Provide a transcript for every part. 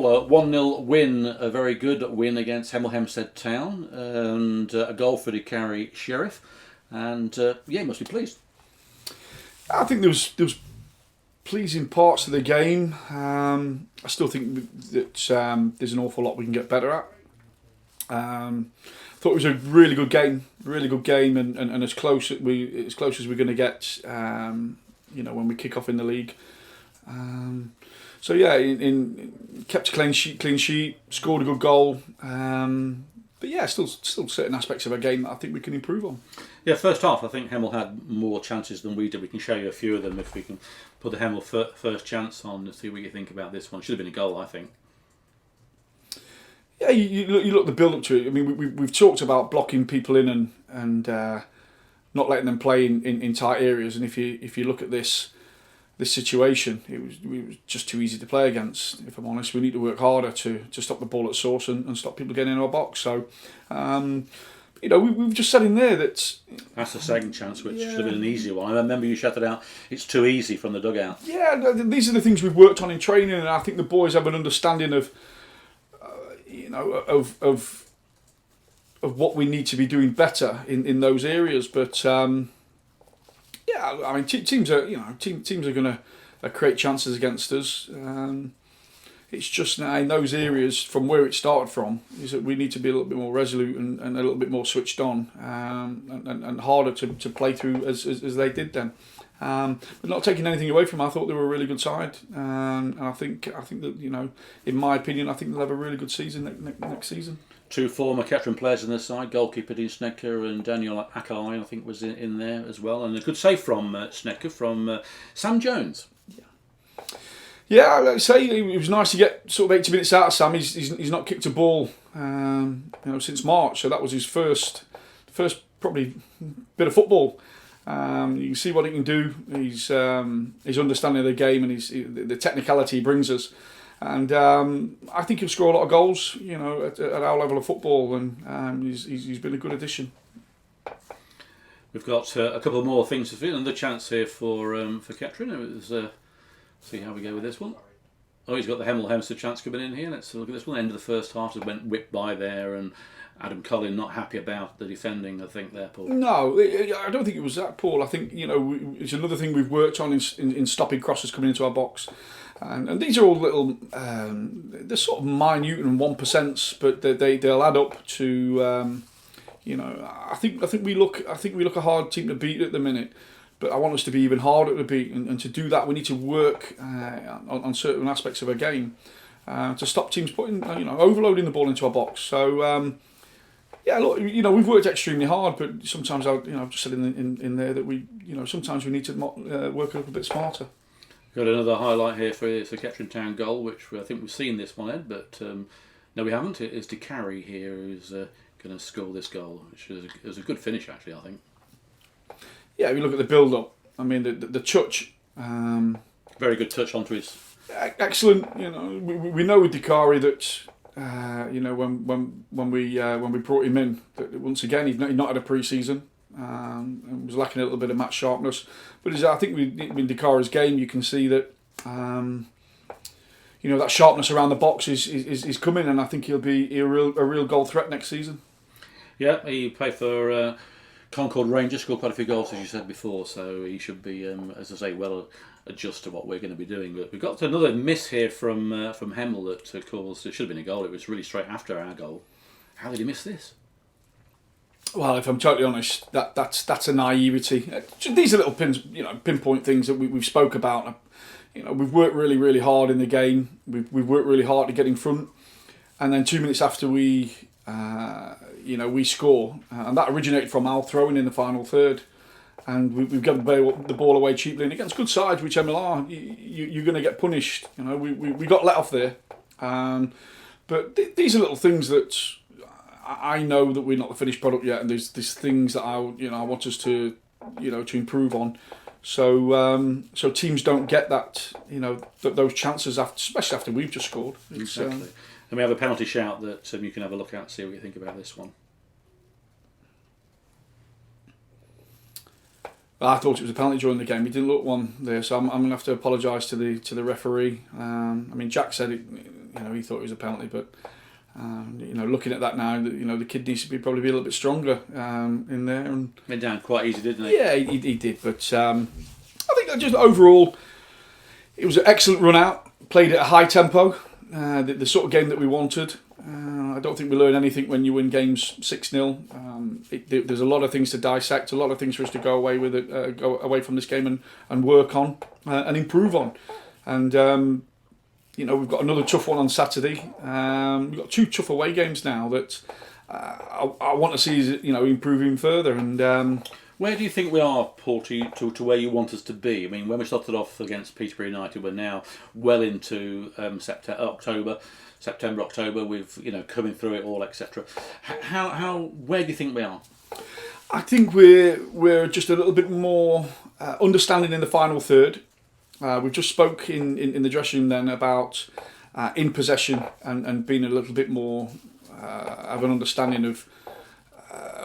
Paul, a 1-0 win, a very good win against Hemel Hempstead Town, and a goal for the Carry Sheriff, and you must be pleased. I think there was pleasing parts of the game. I still think that there's an awful lot we can get better at. Thought it was a really good game, and as close as we're going to get, when we kick off in the league. Kept a clean sheet, scored a good goal. But yeah, still certain aspects of our game that I think we can improve on. Yeah, first half I think Hemel had more chances than we did. We can show you a few of them if we can put the Hemel first chance on and see what you think about this one. Should have been a goal, I think. Yeah, you look the build up to it. I mean, we've talked about blocking people in and not letting them play in tight areas. And if you look at this situation, it was just too easy to play against. If I'm honest, we need to work harder to stop the ball at source and stop people getting in our box. So, we've just said in there that's the second chance, which should have been an easier one. I remember you shouted out, "It's too easy" from the dugout. Yeah, these are the things we've worked on in training, and I think the boys have an understanding of, of what we need to be doing better in those areas. But teams are going to create chances against us. It's just now in those areas from where it started from is that we need to be a little bit more resolute and a little bit more switched on and harder to play through as they did then. But not taking anything away from them, I thought they were a really good side, and I think that in my opinion, I think they'll have a really good season next season. Two former Kettering players on this side, goalkeeper Dean Snecker and Daniel Akai, I think, was in there as well, and a good save from Snecker from Sam Jones. Yeah, like I say, it was nice to get sort of 80 minutes out of Sam. He's not kicked a ball since March, so that was his first probably bit of football. You can see what he can do. His understanding of the game and the technicality he brings us. And I think he'll score a lot of goals, at our level of football, and he's been a good addition. We've got a couple more things to do. Another chance here for Kettering. It was, see how we go with this one. Oh, he's got the Hemel Hempstead chance coming in here. Let's look at this one. End of the first half, it went whipped by there, and Adam Collin not happy about the defending, I think, there, Paul. No, I don't think it was that, Paul. I think, it's another thing we've worked on in stopping crosses coming into our box. And these are all little, they're sort of minute and 1%, but they'll add up to, I think we look a hard team to beat at the minute. But I want us to be even harder to beat, and to do that we need to work on certain aspects of our game to stop teams putting, overloading the ball into our box. So we've worked extremely hard, but sometimes I've just said in there that we, sometimes we need to work a little bit smarter. Got another highlight here for the Kettering Town goal, which I think we've seen this one, Ed, but no, we haven't. It is De Carry here who's going to score this goal, which is a good finish, actually, I think. Yeah, if you look at the build-up, I mean, the touch. Very good touch onto his. Excellent. We know with Dikari that when we brought him in, that once again he's not had a pre-season and was lacking a little bit of match sharpness. But I think in Dikari's game, you can see that that sharpness around the box is coming, and I think he'll be a real goal threat next season. Yeah, he played for Concord Rangers, scored quite a few goals, as you said before, so he should be, as I say, well adjust to what we're going to be doing. But we've got another miss here from Hemel that caused, it should have been a goal. It was really straight after our goal. How did he miss this? Well, if I'm totally honest, that's a naivety. These are little pinpoint things that we've spoke about. We've worked really, really hard in the game. We've worked really hard to get in front, and then 2 minutes after we score, and that originated from our throwing in the final third, and we've given the ball away cheaply, and against good sides, which Hemel are, you're going to get punished. We got let off there, but these are little things that I know that we're not the finished product yet, and there's things that I want us to improve on, so teams don't get that those chances especially after we've just scored. Exactly. And we have a penalty shout that you can have a look at and see what you think about this one. I thought it was a penalty during the game. He didn't look one there, so I'm going to have to apologise to the referee. Jack said he thought it was a penalty, but. Looking at that now, the kid needs to probably be a little bit stronger in there. And went down quite easy, didn't he? Yeah, he did. But I think that just overall, it was an excellent run out. Played at a high tempo, the sort of game that we wanted. I don't think we learn anything when you win games 6-0. There's a lot of things to dissect, a lot of things for us to go away with, go away from this game and work on and improve on. And we've got another tough one on Saturday. We've got 2 tough away games now that I want to see improving further. And where do you think we are, Paul, to where you want us to be? I mean, when we started off against Peterborough United, we're now well into September, October. We've coming through it all, etc. Where do you think we are? I think we're just a little bit more understanding in the final third. We've just spoke in the dressing room then about in possession and being a little bit more have an understanding of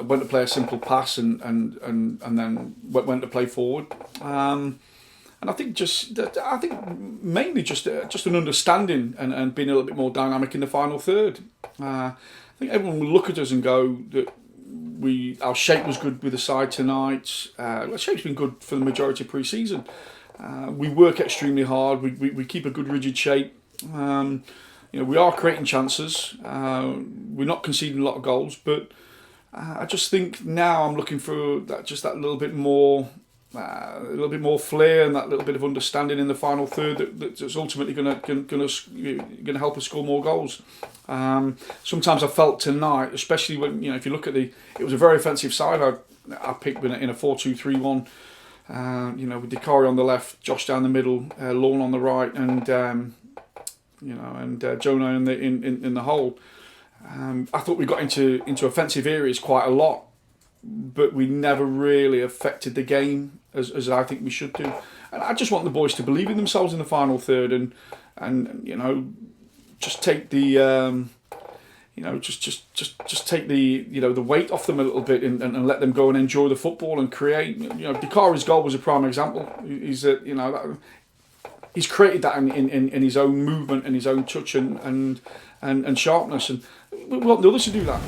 when to play a simple pass and then when to play forward. And I think mainly just an understanding and being a little bit more dynamic in the final third. I think everyone will look at us and go that our shape was good with the side tonight. Our shape's been good for the majority of pre-season. We work extremely hard. We keep a good rigid shape. We are creating chances. We're not conceding a lot of goals, but I just think now I'm looking for that little bit more, flair and that little bit of understanding in the final third that's ultimately going to help us score more goals. Sometimes I felt tonight, especially when if you look at it was a very offensive side I picked in a 4-2-3-1. With Dicari on the left, Josh down the middle, Lorne on the right, and Jonah in the hole. I thought we got into offensive areas quite a lot, but we never really affected the game as I think we should do. And I just want the boys to believe in themselves in the final third and just take the. Just take the the weight off them a little bit and let them go and enjoy the football and create. Dicari's goal was a prime example. He's he's created that in his own movement and his own touch and sharpness, and we want the others to do that.